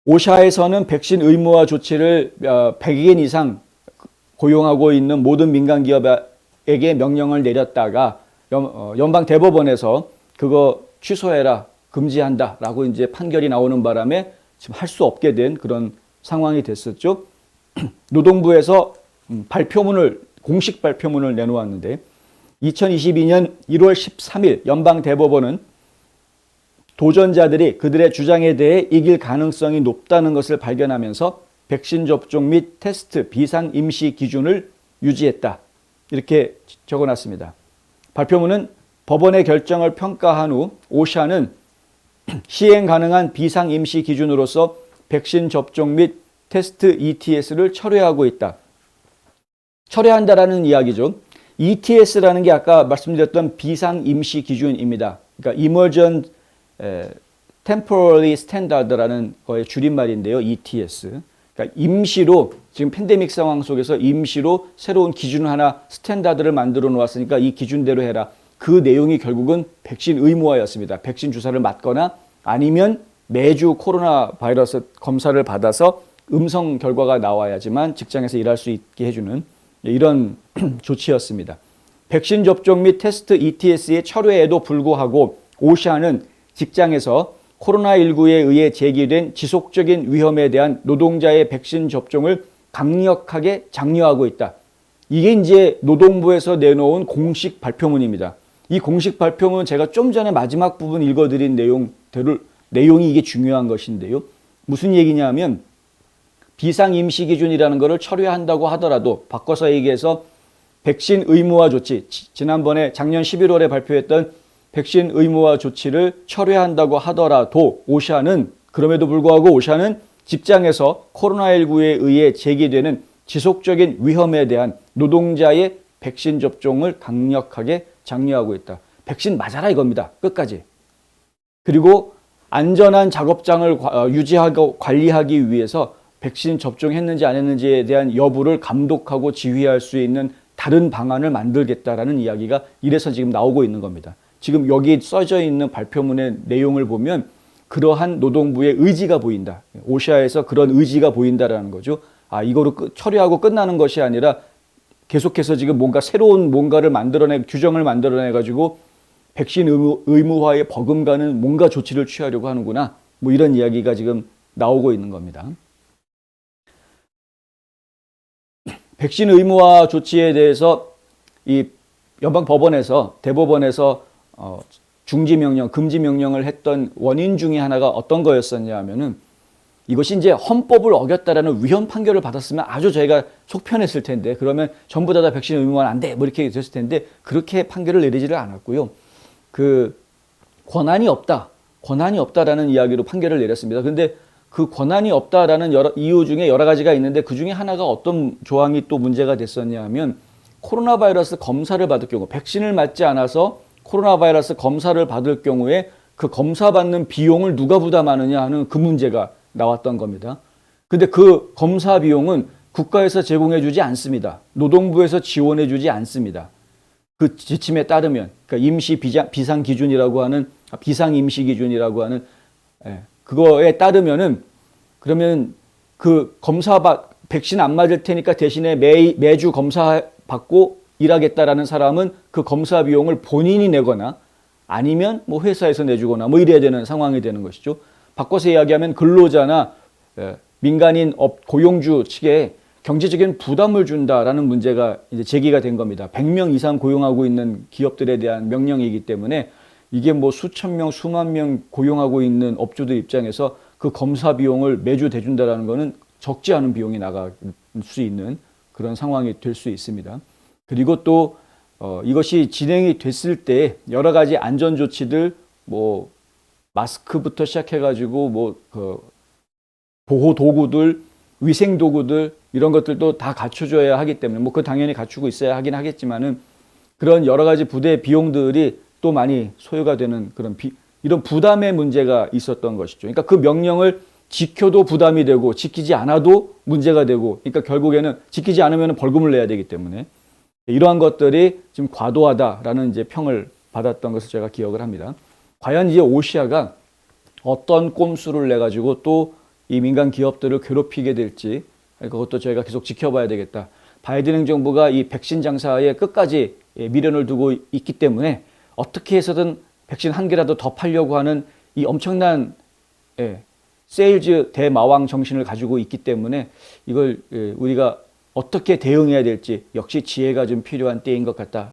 오샤에서는 백신 의무화 조치를 100인 이상 고용하고 있는 모든 민간 기업에게 명령을 내렸다가 연방 대법원에서 그거 취소해라, 금지한다라고 이제 판결이 나오는 바람에 지금 할 수 없게 된 그런 상황이 됐었죠. 노동부에서 공식 발표문을 내놓았는데 2022년 1월 13일 연방 대법원은 도전자들이 그들의 주장에 대해 이길 가능성이 높다는 것을 발견하면서 백신 접종 및 테스트 비상 임시 기준을 유지했다. 이렇게 적어놨습니다. 발표문은 법원의 결정을 평가한 후 오샤는 시행 가능한 비상 임시 기준으로서 백신 접종 및 테스트 ETS를 철회하고 있다. 철회한다라는 이야기죠. ETS라는 게 아까 말씀드렸던 비상 임시 기준입니다. 그러니까 Emergent Temporary Standard라는 거의 줄임말인데요. ETS. 그러니까 임시로 지금 팬데믹 상황 속에서 임시로 새로운 기준 하나 스탠다드를 만들어 놓았으니까 이 기준대로 해라. 그 내용이 결국은 백신 의무화였습니다. 백신 주사를 맞거나 아니면 매주 코로나 바이러스 검사를 받아서 음성 결과가 나와야지만 직장에서 일할 수 있게 해주는 이런 조치였습니다. 백신 접종 및 테스트 ETS의 철회에도 불구하고 오샤는 직장에서 코로나19에 의해 제기된 지속적인 위험에 대한 노동자의 백신 접종을 강력하게 장려하고 있다. 이게 이제 노동부에서 내놓은 공식 발표문입니다. 이 공식 발표문 제가 좀 전에 마지막 부분 읽어드린 내용이 이게 중요한 것인데요. 무슨 얘기냐면 비상임시기준이라는 것을 철회한다고 하더라도 바꿔서 얘기해서 백신 의무화 조치, 지난번에 작년 11월에 발표했던 백신 의무화 조치를 철회한다고 하더라도 그럼에도 불구하고 오샤는 직장에서 코로나19에 의해 제기되는 지속적인 위험에 대한 노동자의 백신 접종을 강력하게 장려하고 있다. 백신 맞아라 이겁니다. 끝까지. 그리고 안전한 작업장을 유지하고 관리하기 위해서 백신 접종했는지 안 했는지에 대한 여부를 감독하고 지휘할 수 있는 다른 방안을 만들겠다라는 이야기가 이래서 지금 나오고 있는 겁니다. 지금 여기 써져 있는 발표문의 내용을 보면 그러한 노동부의 의지가 보인다. 오샤에서 그런 의지가 보인다라는 거죠. 이거로 처리하고 끝나는 것이 아니라 계속해서 지금 뭔가 새로운 뭔가를 규정을 만들어내가지고 백신 의무화에 버금가는 뭔가 조치를 취하려고 하는구나. 뭐 이런 이야기가 지금 나오고 있는 겁니다. 백신 의무화 조치에 대해서 이 연방법원에서 대법원에서 중지명령, 금지명령을 했던 원인 중에 하나가 어떤 거였었냐 하면은 이것이 이제 헌법을 어겼다라는 위헌 판결을 받았으면 아주 저희가 속 편했을 텐데 그러면 전부 다 백신 의무화는 안 돼. 뭐 이렇게 됐을 텐데 그렇게 판결을 내리지를 않았고요. 권한이 없다라는 이야기로 판결을 내렸습니다. 근데 그 권한이 없다라는 이유 중에 여러 가지가 있는데 그 중에 하나가 어떤 조항이 또 문제가 됐었냐 하면 코로나 바이러스 검사를 받을 경우 백신을 맞지 않아서 코로나 바이러스 검사를 받을 경우에 그 검사 받는 비용을 누가 부담하느냐 하는 그 문제가 나왔던 겁니다. 근데 그 검사 비용은 국가에서 제공해 주지 않습니다. 노동부에서 지원해 주지 않습니다. 그 지침에 따르면 그러니까 임시 비상 기준이라고 하는 비상 임시 기준이라고 하는 그거에 따르면은 그러면 그 백신 안 맞을 테니까 대신에 매주 검사 받고 일하겠다라는 사람은 그 검사 비용을 본인이 내거나 아니면 뭐 회사에서 내주거나 뭐 이래야 되는 상황이 되는 것이죠. 바꿔서 이야기하면 근로자나 민간인 고용주 측에 경제적인 부담을 준다라는 문제가 이제 제기가 된 겁니다. 100명 이상 고용하고 있는 기업들에 대한 명령이기 때문에 이게 뭐 수천 명, 수만 명 고용하고 있는 업주들 입장에서 그 검사 비용을 매주 대준다라는 것은 적지 않은 비용이 나갈 수 있는 그런 상황이 될 수 있습니다. 그리고 또 이것이 진행이 됐을 때 여러 가지 안전 조치들 뭐 마스크부터 시작해가지고 보호 도구들, 위생 도구들 이런 것들도 다 갖춰줘야 하기 때문에 뭐 그 당연히 갖추고 있어야 하긴 하겠지만은 그런 여러 가지 부대 비용들이 또 많이 소요가 되는 이런 부담의 문제가 있었던 것이죠. 그러니까 그 명령을 지켜도 부담이 되고 지키지 않아도 문제가 되고 그러니까 결국에는 지키지 않으면 벌금을 내야 되기 때문에 이러한 것들이 지금 과도하다라는 이제 평을 받았던 것을 제가 기억을 합니다. 과연 이제 오샤가 어떤 꼼수를 내 가지고 또 이 민간 기업들을 괴롭히게 될지 그것도 저희가 계속 지켜봐야 되겠다. 바이든 행정부가 이 백신 장사에 끝까지 미련을 두고 있기 때문에 어떻게 해서든 백신 한 개라도 더 팔려고 하는 이 엄청난 세일즈 대마왕 정신을 가지고 있기 때문에 이걸 우리가 어떻게 대응해야 될지 역시 지혜가 좀 필요한 때인 것 같다.